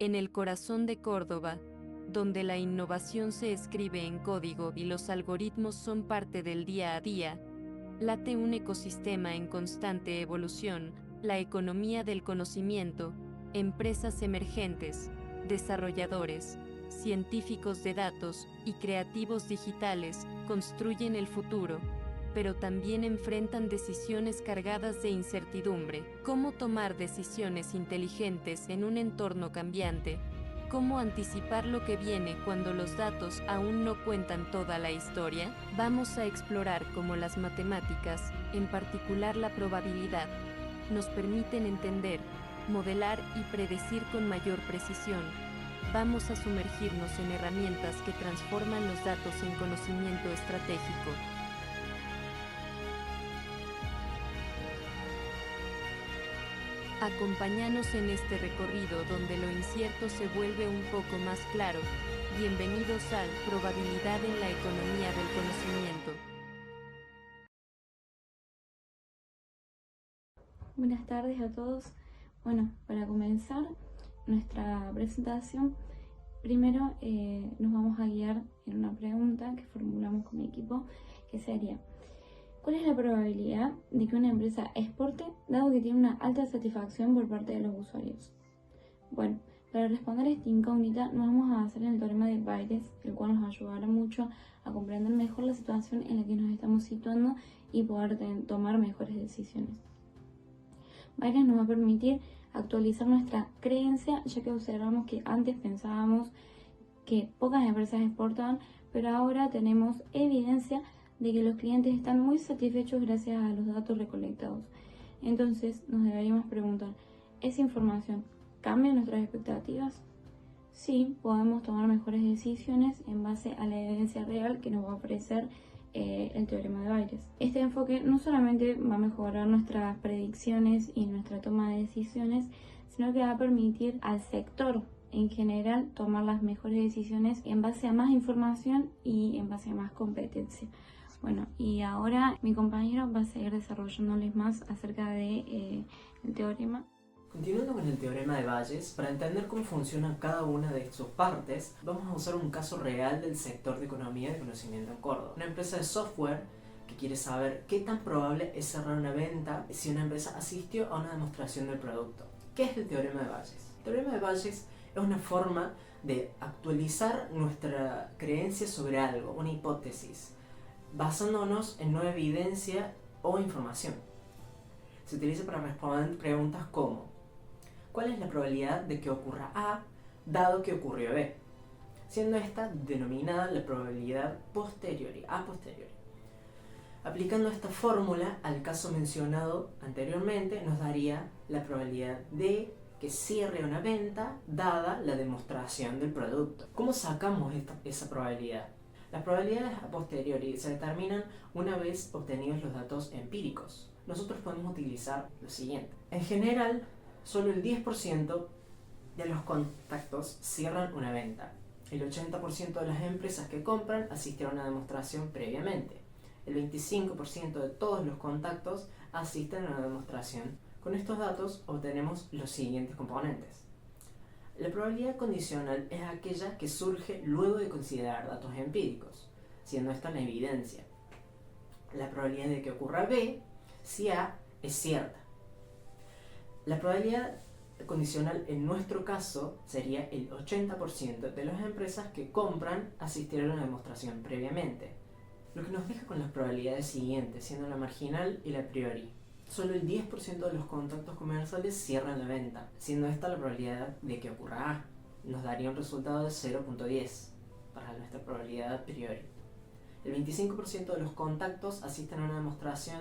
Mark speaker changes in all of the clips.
Speaker 1: En el corazón de Córdoba, donde la innovación se escribe en código y los algoritmos son parte del día a día, late un ecosistema en constante evolución, la economía del conocimiento, empresas emergentes, desarrolladores, científicos de datos y creativos digitales construyen el futuro, pero también enfrentan decisiones cargadas de incertidumbre. ¿Cómo tomar decisiones inteligentes en un entorno cambiante? ¿Cómo anticipar lo que viene cuando los datos aún no cuentan toda la historia? Vamos a explorar cómo las matemáticas, en particular la probabilidad, nos permiten entender, modelar y predecir con mayor precisión. Vamos a sumergirnos en herramientas que transforman los datos en conocimiento estratégico. Acompáñanos en este recorrido donde lo incierto se vuelve un poco más claro. Bienvenidos al Probabilidad en la Economía del Conocimiento.
Speaker 2: Buenas tardes a todos. Bueno, para comenzar nuestra presentación, primero nos vamos a guiar en una pregunta que formulamos con mi equipo, que sería: ¿cuál es la probabilidad de que una empresa exporte, dado que tiene una alta satisfacción por parte de los usuarios? Bueno, para responder a esta incógnita nos vamos a basar en el teorema de Bayes, el cual nos ayudará mucho a comprender mejor la situación en la que nos estamos situando y poder tomar mejores decisiones. Bayes nos va a permitir actualizar nuestra creencia, ya que observamos que antes pensábamos que pocas empresas exportaban, pero ahora tenemos evidencia de que los clientes están muy satisfechos gracias a los datos recolectados. Entonces nos deberíamos preguntar: ¿esa información cambia nuestras expectativas? Sí, podemos tomar mejores decisiones en base a la evidencia real que nos va a ofrecer el teorema de Bayes. Este enfoque no solamente va a mejorar nuestras predicciones y nuestra toma de decisiones, sino que va a permitir al sector en general tomar las mejores decisiones en base a más información y en base a más competencia. Bueno, y ahora mi compañero va a seguir desarrollándoles más acerca de el teorema.
Speaker 3: Continuando con el teorema de Bayes, para entender cómo funciona cada una de sus partes, vamos a usar un caso real del sector de economía de conocimiento en Córdoba. Una empresa de software que quiere saber qué tan probable es cerrar una venta si una empresa asistió a una demostración del producto. ¿Qué es el teorema de Bayes? El teorema de Bayes es una forma de actualizar nuestra creencia sobre algo, una hipótesis, basándonos en nueva evidencia o información. Se utiliza para responder preguntas como: ¿cuál es la probabilidad de que ocurra A dado que ocurrió B? Siendo esta denominada la probabilidad posteriori, a posteriori. Aplicando esta fórmula al caso mencionado anteriormente, nos daría la probabilidad de que cierre una venta dada la demostración del producto. ¿Cómo sacamos esa probabilidad? Las probabilidades a posteriori se determinan una vez obtenidos los datos empíricos. Nosotros podemos utilizar lo siguiente. En general, solo el 10% de los contactos cierran una venta. El 80% de las empresas que compran asistieron a una demostración previamente. El 25% de todos los contactos asisten a una demostración. Con estos datos obtenemos los siguientes componentes. La probabilidad condicional es aquella que surge luego de considerar datos empíricos, siendo esta la evidencia. La probabilidad de que ocurra B si A es cierta. La probabilidad condicional en nuestro caso sería el 80% de las empresas que compran asistieron a una demostración previamente. Lo que nos deja con las probabilidades siguientes, siendo la marginal y la a priori. Solo el 10% de los contactos comerciales cierran la venta, siendo esta la probabilidad de que ocurra A. Nos daría un resultado de 0.10 para nuestra probabilidad a priori. El 25% de los contactos asisten a una demostración,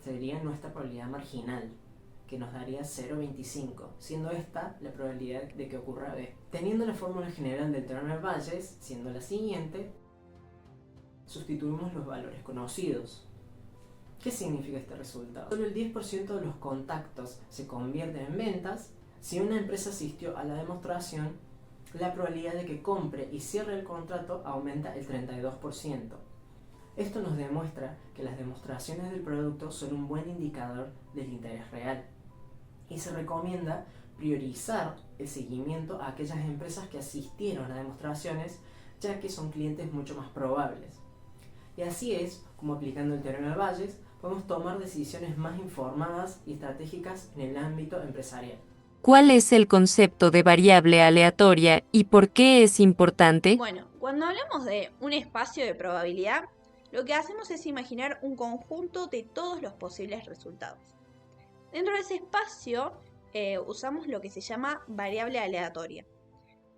Speaker 3: sería nuestra probabilidad marginal, que nos daría 0.25, siendo esta la probabilidad de que ocurra B. Teniendo la fórmula general del teorema de Bayes, siendo la siguiente, sustituimos los valores conocidos. ¿Qué significa este resultado? Solo el 10% de los contactos se convierten en ventas. Si una empresa asistió a la demostración, la probabilidad de que compre y cierre el contrato aumenta el 32%. Esto nos demuestra que las demostraciones del producto son un buen indicador del interés real y se recomienda priorizar el seguimiento a aquellas empresas que asistieron a demostraciones, ya que son clientes mucho más probables. Y así es como, aplicando el teorema de Bayes, podemos tomar decisiones más informadas y estratégicas en el ámbito empresarial.
Speaker 1: ¿Cuál es el concepto de variable aleatoria y por qué es importante?
Speaker 4: Bueno, cuando hablamos de un espacio de probabilidad, lo que hacemos es imaginar un conjunto de todos los posibles resultados. Dentro de ese espacio usamos lo que se llama variable aleatoria,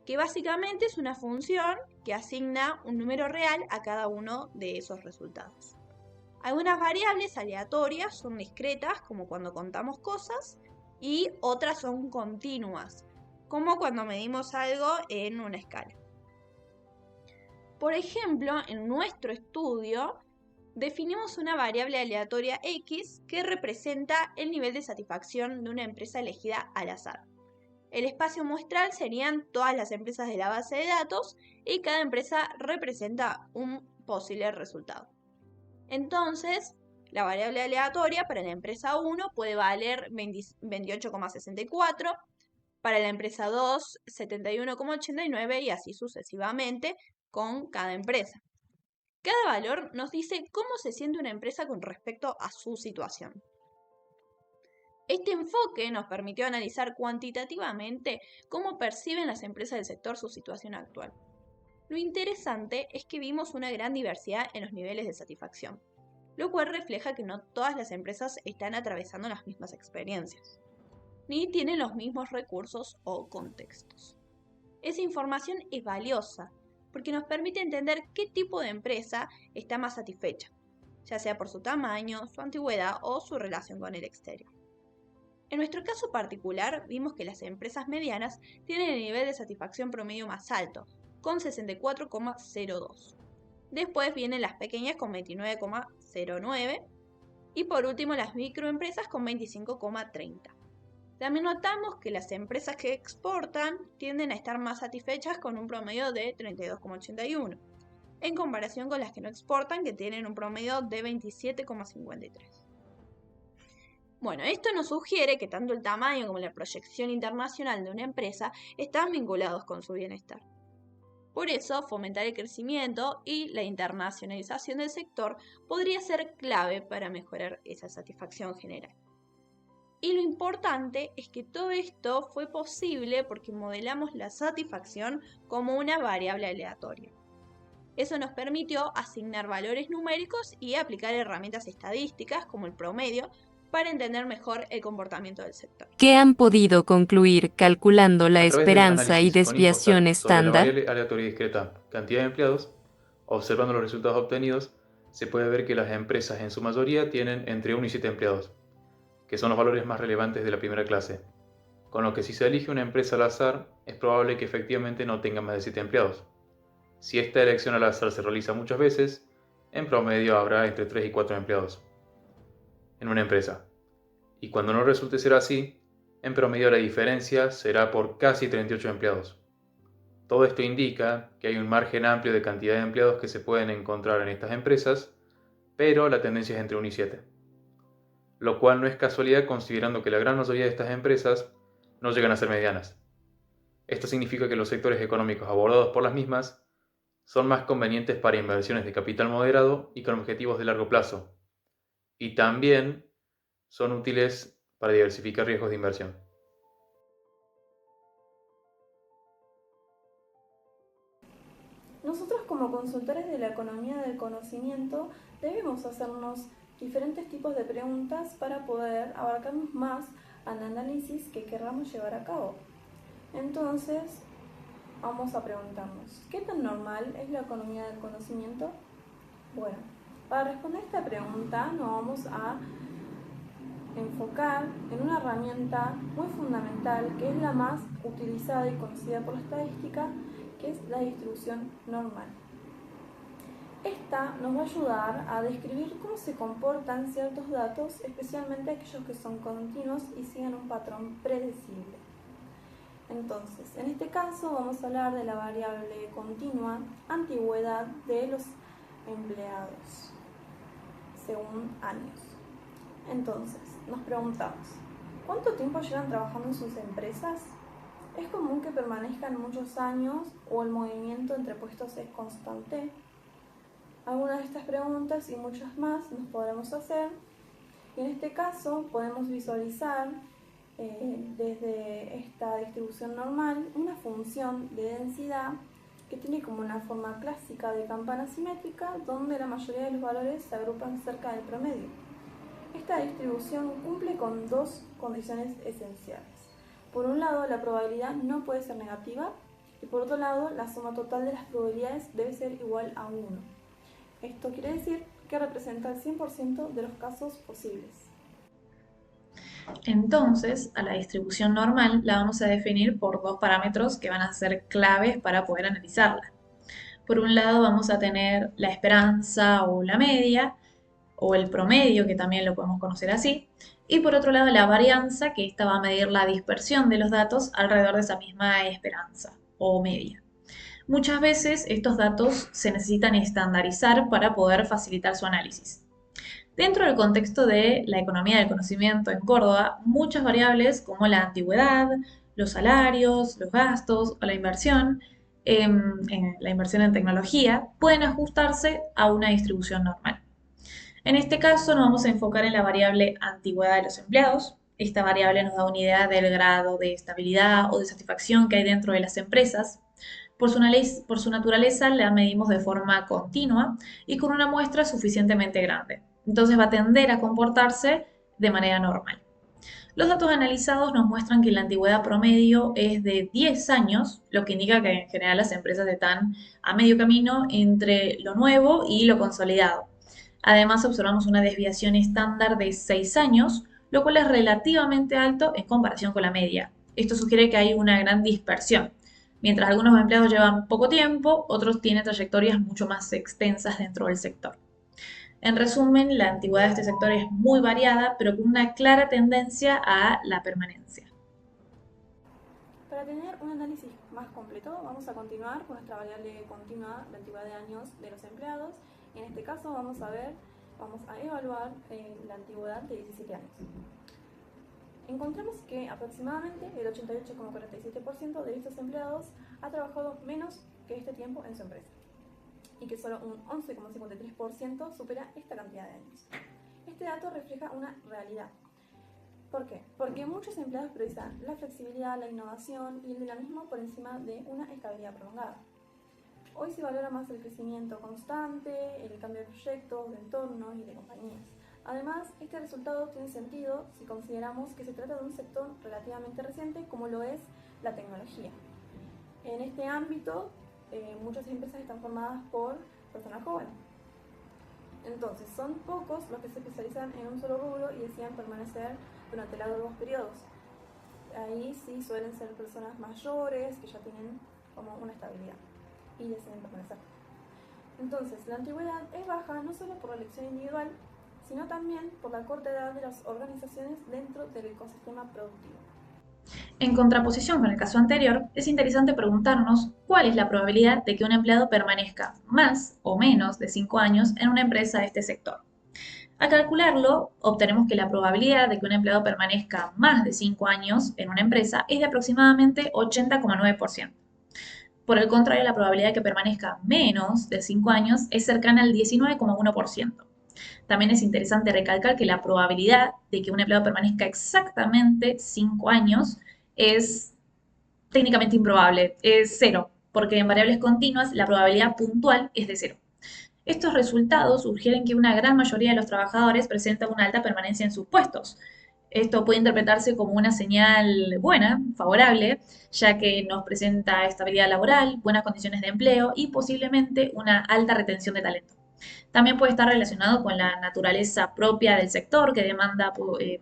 Speaker 4: que básicamente es una función que asigna un número real a cada uno de esos resultados. Algunas variables aleatorias son discretas, como cuando contamos cosas, y otras son continuas, como cuando medimos algo en una escala. Por ejemplo, en nuestro estudio definimos una variable aleatoria X que representa el nivel de satisfacción de una empresa elegida al azar. El espacio muestral serían todas las empresas de la base de datos y cada empresa representa un posible resultado. Entonces, la variable aleatoria para la empresa 1 puede valer 28,64, para la empresa 2 71,89 y así sucesivamente con cada empresa. Cada valor nos dice cómo se siente una empresa con respecto a su situación. Este enfoque nos permitió analizar cuantitativamente cómo perciben las empresas del sector su situación actual. Lo interesante es que vimos una gran diversidad en los niveles de satisfacción, lo cual refleja que no todas las empresas están atravesando las mismas experiencias, ni tienen los mismos recursos o contextos. Esa información es valiosa porque nos permite entender qué tipo de empresa está más satisfecha, ya sea por su tamaño, su antigüedad o su relación con el exterior. En nuestro caso particular, vimos que las empresas medianas tienen el nivel de satisfacción promedio más alto, con 64,02. Después vienen las pequeñas con 29,09 y por último las microempresas con 25,30. También notamos que las empresas que exportan tienden a estar más satisfechas con un promedio de 32,81, en comparación con las que no exportan, que tienen un promedio de 27,53. Bueno, esto nos sugiere que tanto el tamaño como la proyección internacional de una empresa están vinculados con su bienestar. Por eso, fomentar el crecimiento y la internacionalización del sector podría ser clave para mejorar esa satisfacción general. Y lo importante es que todo esto fue posible porque modelamos la satisfacción como una variable aleatoria. Eso nos permitió asignar valores numéricos y aplicar herramientas estadísticas como el promedio para entender mejor el comportamiento del sector.
Speaker 1: ¿Qué han podido concluir calculando la
Speaker 5: A través del
Speaker 1: esperanza y
Speaker 5: análisis con
Speaker 1: desviación
Speaker 5: InfoStat sobre la
Speaker 1: estándar?
Speaker 5: variable aleatoria discreta cantidad de empleados, observando los resultados obtenidos, se puede ver que las empresas en su mayoría tienen entre 1 y 7 empleados, que son los valores más relevantes de la primera clase, con lo que si se elige una empresa al azar, es probable que efectivamente no tenga más de 7 empleados. Si esta elección al azar se realiza muchas veces, en promedio habrá entre 3 y 4 empleados en una empresa. Y cuando no resulte ser así, en promedio la diferencia será por casi 38 empleados. Todo esto indica que hay un margen amplio de cantidad de empleados que se pueden encontrar en estas empresas, pero la tendencia es entre 1 y 7. Lo cual no es casualidad considerando que la gran mayoría de estas empresas no llegan a ser medianas. Esto significa que los sectores económicos abordados por las mismas son más convenientes para inversiones de capital moderado y con objetivos de largo plazo, y también son útiles para diversificar riesgos de inversión.
Speaker 2: Nosotros como consultores de la economía del conocimiento debemos hacernos diferentes tipos de preguntas para poder abarcarnos más al análisis que queramos llevar a cabo. Entonces, vamos a preguntarnos, ¿qué tan normal es la economía del conocimiento? Bueno, para responder esta pregunta nos vamos a enfocar en una herramienta muy fundamental que es la más utilizada y conocida por la estadística, que es la distribución normal. Esta nos va a ayudar a describir cómo se comportan ciertos datos, especialmente aquellos que son continuos y siguen un patrón predecible. Entonces, en este caso vamos a hablar de la variable continua antigüedad de los empleados según años. Entonces, nos preguntamos,
Speaker 6: ¿Cuánto tiempo llevan trabajando en sus empresas? ¿Es común que permanezcan muchos años o el movimiento entre puestos es constante? Algunas de estas preguntas y muchas más nos podremos hacer, y en este caso podemos visualizar desde esta distribución normal una función de densidad que tiene como una forma clásica de campana simétrica donde la mayoría de los valores se agrupan cerca del promedio. Esta distribución cumple con dos condiciones esenciales. Por un lado, la probabilidad no puede ser negativa y por otro lado, la suma total de las probabilidades debe ser igual a 1. Esto quiere decir que representa el 100% de los casos posibles.
Speaker 7: Entonces, a la distribución normal la vamos a definir por dos parámetros que van a ser claves para poder analizarla. Por un lado vamos a tener la esperanza o la media, o el promedio, que también lo podemos conocer así, y por otro lado la varianza, que esta va a medir la dispersión de los datos alrededor de esa misma esperanza o media. Muchas veces estos datos se necesitan estandarizar para poder facilitar su análisis. Dentro del contexto de la economía del conocimiento en Córdoba, muchas variables como la antigüedad, los salarios, los gastos o la inversión en tecnología pueden ajustarse a una distribución normal. En este caso nos vamos a enfocar en la variable antigüedad de los empleados. Esta variable nos da una idea del grado de estabilidad o de satisfacción que hay dentro de las empresas. Por su naturaleza la medimos de forma continua y con una muestra suficientemente grande. Entonces va a tender a comportarse de manera normal. Los datos analizados nos muestran que la antigüedad promedio es de 10 años, lo que indica que en general las empresas están a medio camino entre lo nuevo y lo consolidado. Además, observamos una desviación estándar de 6 años, lo cual es relativamente alto en comparación con la media. Esto sugiere que hay una gran dispersión. Mientras algunos empleados llevan poco tiempo, otros tienen trayectorias mucho más extensas dentro del sector. En resumen, la antigüedad de este sector es muy variada, pero con una clara tendencia a la permanencia.
Speaker 6: Para tener un análisis más completo, vamos a continuar con nuestra variable continua de antigüedad de años de los empleados. En este caso vamos a evaluar la antigüedad de 17 años. Encontramos que aproximadamente el 88,47% de estos empleados ha trabajado menos que este tiempo en su empresa y que solo un 11,53% supera esta cantidad de años. Este dato refleja una realidad. ¿Por qué? Porque muchos empleados priorizan la flexibilidad, la innovación y el dinamismo por encima de una estabilidad prolongada. Hoy se valora más el crecimiento constante, el cambio de proyectos, de entornos y de compañías. Además, este resultado tiene sentido si consideramos que se trata de un sector relativamente reciente como lo es la tecnología. En este ámbito, muchas empresas están formadas por personas jóvenes. Entonces, son pocos los que se especializan en un solo rubro y deciden permanecer durante largos periodos. Ahí sí suelen ser personas mayores que ya tienen como una estabilidad y deciden permanecer. Entonces, la antigüedad es baja no solo por la elección individual, sino también por la corta edad de las organizaciones dentro del ecosistema productivo.
Speaker 7: En contraposición con el caso anterior, es interesante preguntarnos cuál es la probabilidad de que un empleado permanezca más o menos de 5 años en una empresa de este sector. Al calcularlo, obtenemos que la probabilidad de que un empleado permanezca más de 5 años en una empresa es de aproximadamente 80,9%. Por el contrario, la probabilidad de que permanezca menos de 5 años es cercana al 19,1%. También es interesante recalcar que la probabilidad de que un empleado permanezca exactamente 5 años es técnicamente improbable, es 0, porque en variables continuas la probabilidad puntual es de 0. Estos resultados sugieren que una gran mayoría de los trabajadores presenta una alta permanencia en sus puestos. Esto puede interpretarse como una señal buena, favorable, ya que nos presenta estabilidad laboral, buenas condiciones de empleo y posiblemente una alta retención de talento. También puede estar relacionado con la naturaleza propia del sector, que demanda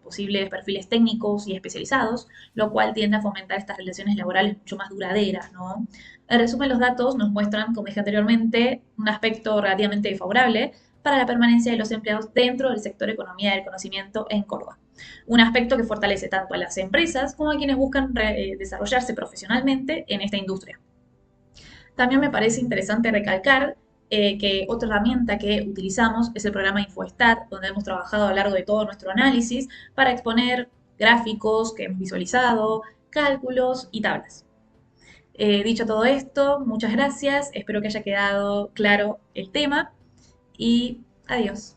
Speaker 7: posibles perfiles técnicos y especializados, lo cual tiende a fomentar estas relaciones laborales mucho más duraderas, ¿no? En resumen, los datos nos muestran, como dije anteriormente, un aspecto relativamente favorable para la permanencia de los empleados dentro del sector economía del conocimiento en Córdoba. Un aspecto que fortalece tanto a las empresas como a quienes buscan desarrollarse profesionalmente en esta industria. También me parece interesante recalcar que otra herramienta que utilizamos es el programa InfoStat, donde hemos trabajado a lo largo de todo nuestro análisis para exponer gráficos que hemos visualizado, cálculos y tablas. Dicho todo esto, muchas gracias, espero que haya quedado claro el tema y adiós.